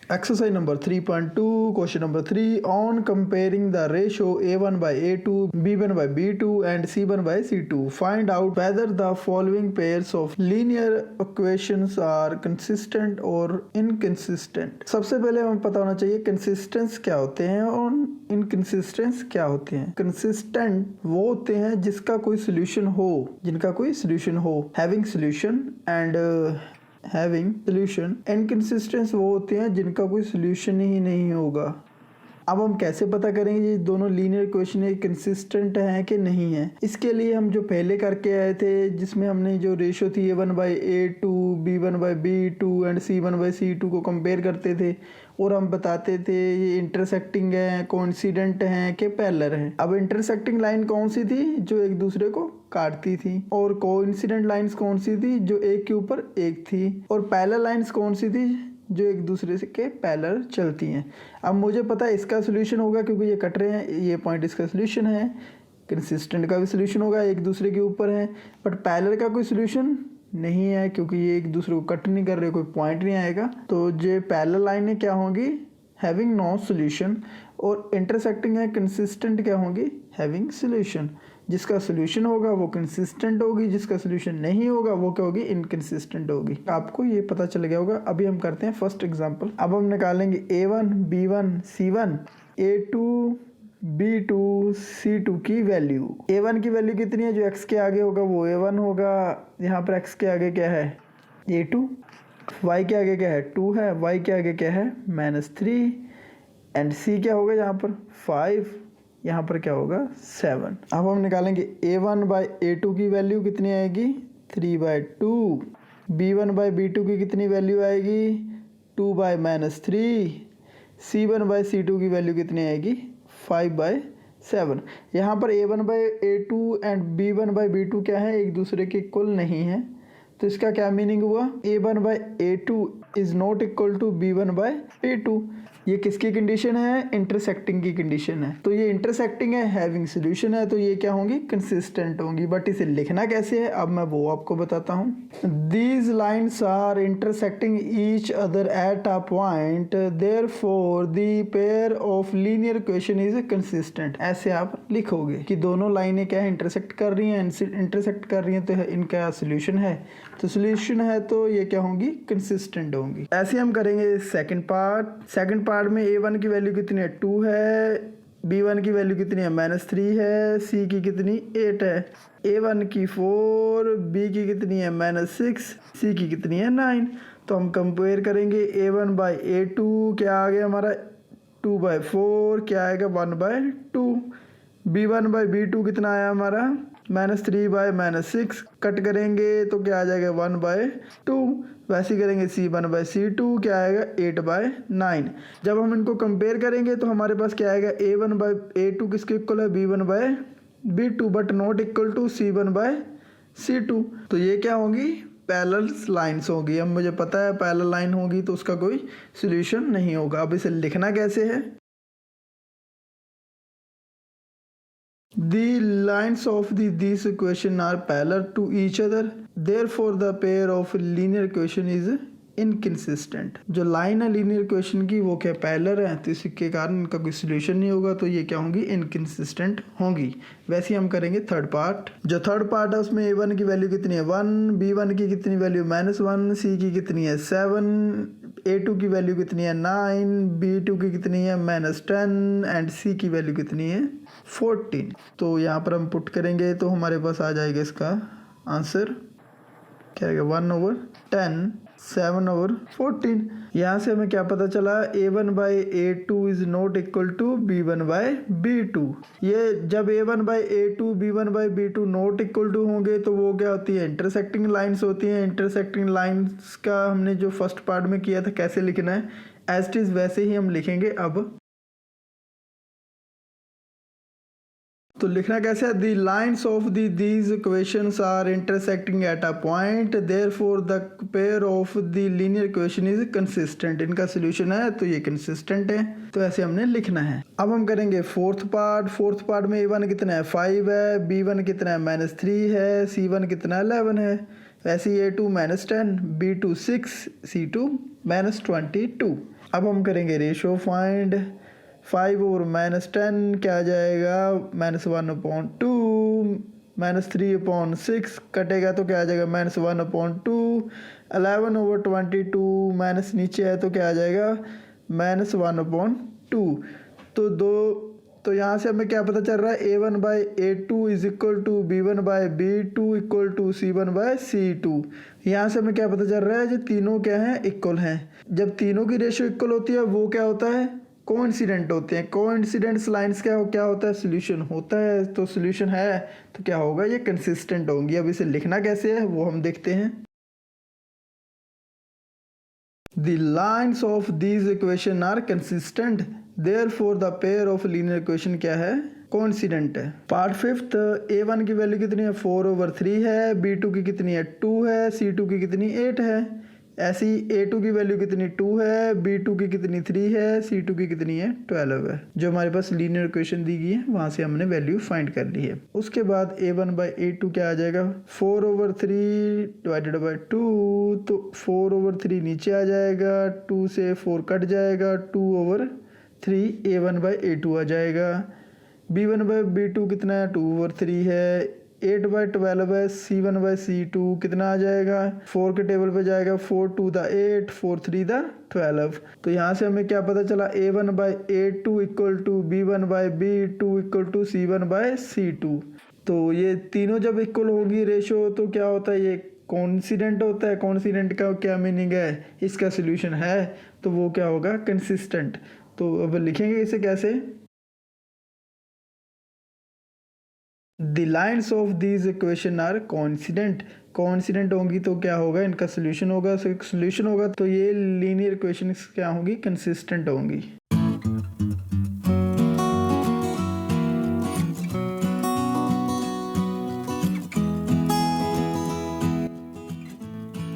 Exercise number 3.2, question number 3. On comparing the ratio A1 by A2, B1 by B2 and C1 by C2, find out whether the following pairs of linear equations are consistent or inconsistent. सबसे पहले हमें पता होना चाहिए consistence क्या होते हैं और इनकंसिस्टेंस क्या होते हैं। कंसिस्टेंट वो होते हैं जिसका कोई सोल्यूशन हो, जिनका कोई सोल्यूशन हो, having solution and having solution. Inconsistence वो होते हैं जिनका कोई सोल्यूशन ही नहीं होगा। अब हम कैसे पता करेंगे ये दोनों लीनियर इक्वेशन कंसिस्टेंट हैं कि नहीं है। इसके लिए हम जो पहले करके आए थे जिसमें हमने जो रेशो थी A1 by A2, B1 by B2 and C1 by C2 को कंपेयर करते थे और हम बताते थे ये इंटरसेक्टिंग है, कोइंसिडेंट हैं कि पैरेलल हैं। अब इंटरसेक्टिंग लाइन कौन सी थी? जो एक दूसरे को काटती थी। और कोइंसिडेंट लाइंस कौन सी थी? जो एक के ऊपर एक थी। और पैरेलल लाइंस कौन सी थी? जो एक दूसरे से के पैरेलल चलती हैं। अब मुझे पता है इसका सोल्यूशन होगा क्योंकि ये कट रहे हैं, ये पॉइंट इसका सोल्यूशन है। कंसिस्टेंट का भी सोल्यूशन होगा, एक दूसरे के ऊपर है। बट पैरेलल का कोई सोल्यूशन नहीं है क्योंकि ये एक दूसरे को कट नहीं कर रहे, कोई पॉइंट नहीं आएगा। तो जो पैरेलल लाइनें क्या होंगी? Having no solution. और इंटरसेक्टिंग है कंसिस्टेंट क्या होंगी? Having solution. जिसका सोल्यूशन होगा वो कंसिस्टेंट होगी, जिसका सोल्यूशन नहीं होगा वो क्या होगी? इनकंसिस्टेंट होगी। आपको ये पता चल गया होगा। अभी हम करते हैं फर्स्ट एग्जांपल। अब हम निकालेंगे A1, B1, C1, A2, B2, C2 की वैल्यू। A1 की वैल्यू कितनी है? जो x के आगे होगा वो A1 होगा। यहाँ पर x के आगे क्या है? A2। y के आगे क्या है? 2 है। y के आगे क्या है? -3। एंड c क्या होगा यहाँ पर? 5। यहाँ पर क्या होगा? 7। अब हम निकालेंगे A1 बाई A2 की वैल्यू कितनी आएगी? 3/2। B1 बाई B2 की कितनी वैल्यू आएगी? 2 बाई -3। C1 बाई C2 की वैल्यू कितनी आएगी? 5/7। यहाँ पर A1 by A2 and B1 by B2 क्या है? एक दूसरे के इक्वल नहीं है। तो इसका क्या मीनिंग हुआ? A1 by A2 is not equal to B1 by A2। ये किसकी कंडीशन है? इंटरसेक्टिंग की कंडीशन है। तो ये इंटरसेक्टिंग है, हैविंग सोल्यूशन है, तो ये क्या होंगी? कंसिस्टेंट होंगी। बट इसे लिखना कैसे है अब मैं वो आपको बताता हूँ। These lines are intersecting each other at a point, therefore the pair of linear equation is consistent. ऐसे आप लिखोगे कि दोनों लाइनें क्या है? इंटरसेक्ट कर रही हैं। इंटरसेक्ट कर रही हैं तो इनका सोल्यूशन है। तो सोल्यूशन है तो ये क्या होंगी? कंसिस्टेंट होंगी। ऐसे हम करेंगे सेकंड पार्ट में A1 की वैल्यू कितनी है? 2 है। B1 की वैल्यू कितनी है? -3 है। C की कितनी? 8 है। A1 की 4, B की कितनी है? -6, C की कितनी है? 9। तो हम कंपेयर करेंगे A1 बाई A2 क्या आ गया हमारा? 2/4 क्या आएगा? 1/2। B1 बाई B2 कितना आया हमारा? -3 बाई -6 कट करेंगे तो क्या आ जाएगा? 1/2। वैसे ही करेंगे C1 बाई C2 क्या आएगा? 8/9। जब हम इनको कंपेयर करेंगे तो हमारे पास क्या आएगा? A1 बाई A2 किसके इक्वल है? B1 by B2 but not equal to C1 by C2। तो ये क्या होंगी? पैरेलल लाइन्स होगी। अब मुझे पता है पैरेलल लाइन होगी तो उसका कोई सोल्यूशन नहीं होगा। अब इसे लिखना कैसे है? The lines of these equation are parallel to each other, therefore the pair of linear equation is inconsistent। जो लाइन है लीनियर इक्वेशन की वो क्या पैरेलल है तो इसके कारण इनका कोई सोल्यूशन नहीं होगा, तो ये क्या होंगी? इनकंसिस्टेंट होंगी। वैसे ही हम करेंगे थर्ड पार्ट। जो थर्ड पार्ट है उसमें A1 की वैल्यू कितनी है? 1, B1 की कितनी वैल्यू? -1, C की कितनी है? 7, A2 की वैल्यू कितनी है? 9, B2 की कितनी है? -10 एंड C की वैल्यू कितनी है? 14। तो यहाँ पर हम पुट करेंगे तो हमारे पास आ जाएगा इसका आंसर क्या आएगा? 1/10, 7/14। यहाँ से हमें क्या पता चला? A1 by A2 is not equal to B1 by B2। ये जब A1 by A2 B1 by B2 not equal to होंगे तो वो क्या होती है? इंटरसेक्टिंग लाइन्स होती हैं। इंटरसेक्टिंग लाइन्स का हमने जो फर्स्ट पार्ट में किया था कैसे लिखना है, एज इट इज वैसे ही हम लिखेंगे। अब तो लिखना कैसे है? The lines of these equations are intersecting at a point, therefore the pair of the linear equation is consistent. इनका सोल्यूशन है तो ये कंसिस्टेंट है, तो ऐसे हमने लिखना है। अब हम करेंगे फोर्थ पार्ट में A1 कितना है? 5 है। B1 कितना है? -3 है। C1 कितना है? 11 है। वैसे A2 -10, B2 6, C2 -22। अब हम करेंगे रेशो फाइंड। 5 और -10 क्या आ जाएगा, -1/2, -3/6 कटेगा तो क्या आ जाएगा, -1/2। 11/22 माइनस नीचे है तो क्या आ जाएगा, -1/2। तो यहाँ से हमें क्या पता चल रहा है, a1/a2 is equal to b1/b2 equal to c1/c2। यहाँ से हमें क्या पता चल रहा है, जो तीनों क्या हैं, इक्वल हैं। जब तीनों की रेशियो इक्वल होती है वो क्या होता है, कोइंसिडेंट होते हैं। कोइंसिडेंस लाइंस क्या होता है, सोल्यूशन होता है। तो सोल्यूशन है तो क्या होगा, ये कंसिस्टेंट होंगी। अब इसे लिखना कैसे है वो हम देखते हैं। The lines of these equation are consistent, therefore the pair of linear equation क्या है, कोइंसिडेंट है। पार्ट फिफ्थ, a1 की वैल्यू कितनी है, 4/3 है, b2 की कितनी है, 2 है, c2 की कितनी 8 है। ऐसी a2 की वैल्यू कितनी 2 है, b2 की कितनी 3 है, c2 की कितनी है 12 है। जो हमारे पास लीनियर इक्वेशन दी गई है वहाँ से हमने वैल्यू फाइंड कर ली है। उसके बाद a1/a2 क्या आ जाएगा, 4/3 डिवाइडेड बाई 2, तो 4/3 नीचे आ जाएगा, 2 से 4 कट जाएगा, 2/3 a1/a2 आ जाएगा। b1/b2 कितना है, 2/3 है। 8/12 है, c1/c2 कितना आ जाएगा, 4 के टेबल पे जाएगा, 4 2 द 8, 4 3 द 12। तो यहाँ से हमें क्या पता चला, a1/a2 equal to b1/b2 equal to c1/c2। तो ये तीनों जब इक्वल होगी रेशो तो क्या होता है, ये कोइंसिडेंट होता है। कोइंसिडेंट का क्या मीनिंग है, इसका सोल्यूशन है तो वो क्या होगा, कंसिस्टेंट। तो अब लिखेंगे इसे कैसे, the lines of these equation are coincident. Coincident होंगी तो क्या होगा, इनका सोल्यूशन होगा। सोल्यूशन होगा तो ये लीनियर इक्वेशन क्या होंगी, कंसिस्टेंट होंगी।